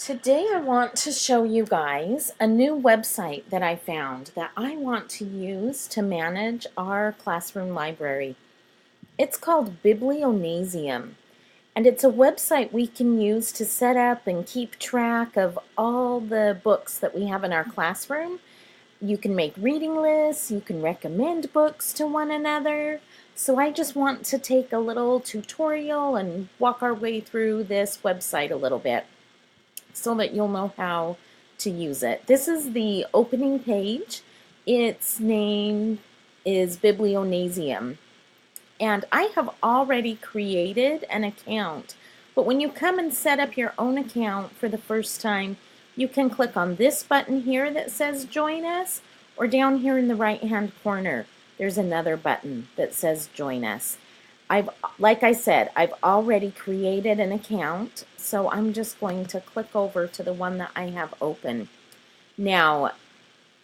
Today I want to show you guys a new website that I found that I want to use to manage our classroom library. It's called Biblionasium, and it's a website we can use to set up and keep track of all the books that we have in our classroom. You can make reading lists, you can recommend books to one another. So I just want to take a little tutorial and walk our way through this website a little bit, so that you'll know how to use it. This is the opening page. Its name is Biblionasium. And I have already created an account. But when you come and set up your own account for the first time, you can click on this button here that says Join Us, or down here in the right-hand corner, there's another button that says Join Us. Like I said, I've already created an account, so I'm just going to click over to the one that I have open. Now,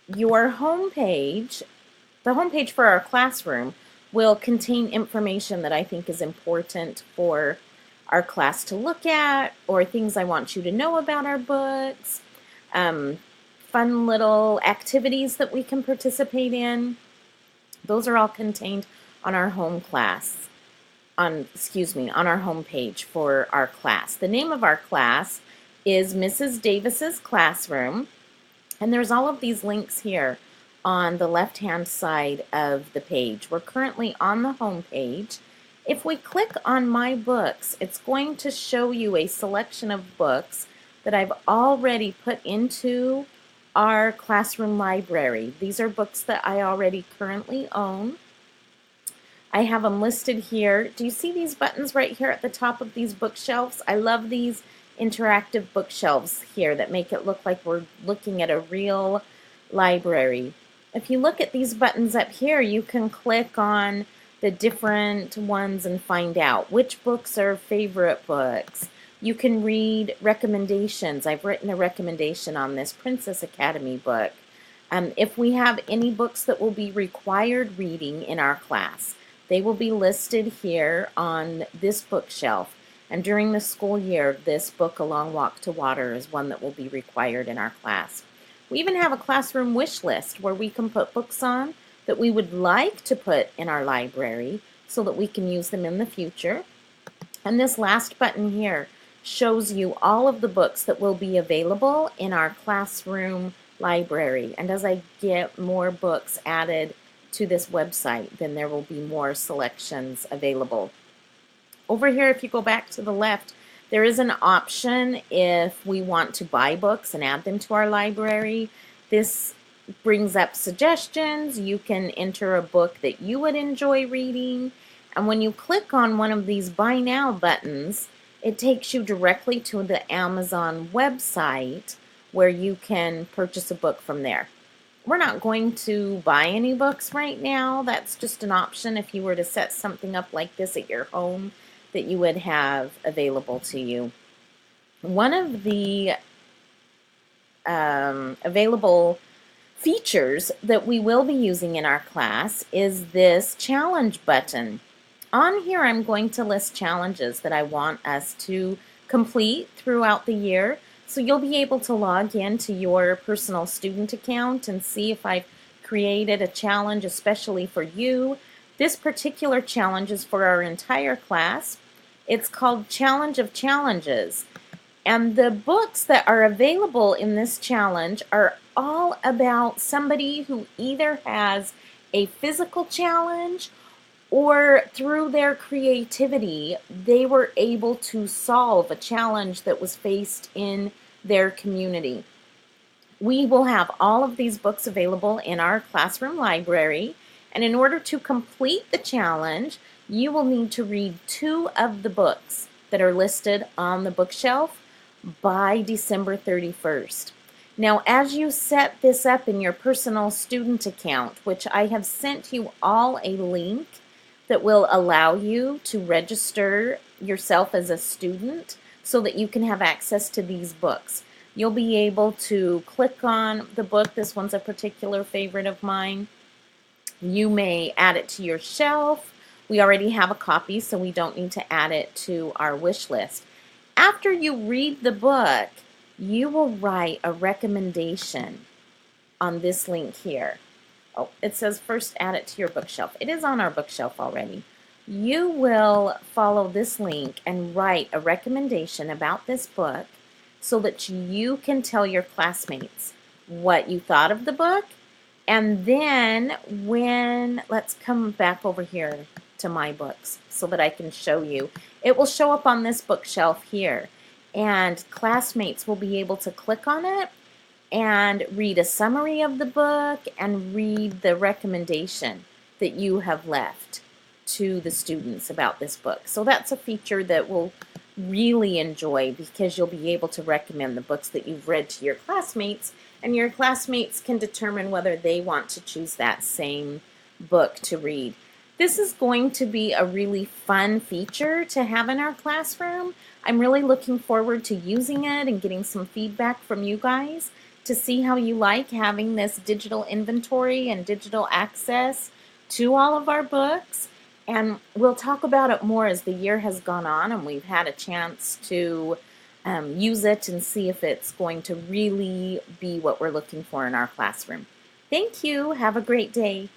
your homepage, the homepage for our classroom, will contain information that I think is important for our class to look at, or things I want you to know about our books, fun little activities that we can participate in. Those are all contained on our home class. On our homepage for our class. The name of our class is Mrs. Davis's Classroom, and there's all of these links here on the left-hand side of the page. We're currently on the home page. If we click on My Books, it's going to show you a selection of books that I've already put into our classroom library. These are books that I already currently own. I have them listed here. Do you see these buttons right here at the top of these bookshelves? I love these interactive bookshelves here that make it look like we're looking at a real library. If you look at these buttons up here, you can click on the different ones and find out which books are favorite books. You can read recommendations. I've written a recommendation on this Princess Academy book. If we have any books that will be required reading in our class, they will be listed here on this bookshelf. And during the school year, this book, A Long Walk to Water, is one that will be required in our class. We even have a classroom wish list where we can put books on that we would like to put in our library so that we can use them in the future. And this last button here shows you all of the books that will be available in our classroom library. And as I get more books added to this website, then there will be more selections available. Over here, if you go back to the left, there is an option if we want to buy books and add them to our library. This brings up suggestions. You can enter a book that you would enjoy reading, and when you click on one of these Buy Now buttons, it takes you directly to the Amazon website where you can purchase a book from there. We're not going to buy any books right now. That's just an option if you were to set something up like this at your home that you would have available to you. One of the available features that we will be using in our class is this challenge button. On here, I'm going to list challenges that I want us to complete throughout the year. So you'll be able to log into your personal student account and see if I've created a challenge especially for you. This particular challenge is for our entire class. It's called Challenge of Challenges. And the books that are available in this challenge are all about somebody who either has a physical challenge or through their creativity, they were able to solve a challenge that was faced in their community. We will have all of these books available in our classroom library, and in order to complete the challenge, you will need to read 2 of the books that are listed on the bookshelf by December 31st. Now, as you set this up in your personal student account, which I have sent you all a link that will allow you to register yourself as a student so that you can have access to these books. You'll be able to click on the book. This one's a particular favorite of mine. You may add it to your shelf. We already have a copy, so we don't need to add it to our wish list. After you read the book, you will write a recommendation on this link here. Oh, it says first add it to your bookshelf. It is on our bookshelf already. You will follow this link and write a recommendation about this book so that you can tell your classmates what you thought of the book. And then let's come back over here to my books so that I can show you. It will show up on this bookshelf here, and classmates will be able to click on it and read a summary of the book and read the recommendation that you have left to the students about this book. So that's a feature that we'll really enjoy, because you'll be able to recommend the books that you've read to your classmates, and your classmates can determine whether they want to choose that same book to read. This is going to be a really fun feature to have in our classroom. I'm really looking forward to using it and getting some feedback from you guys to see how you like having this digital inventory and digital access to all of our books. And we'll talk about it more as the year has gone on and we've had a chance to use it and see if it's going to really be what we're looking for in our classroom. Thank you. Have a great day.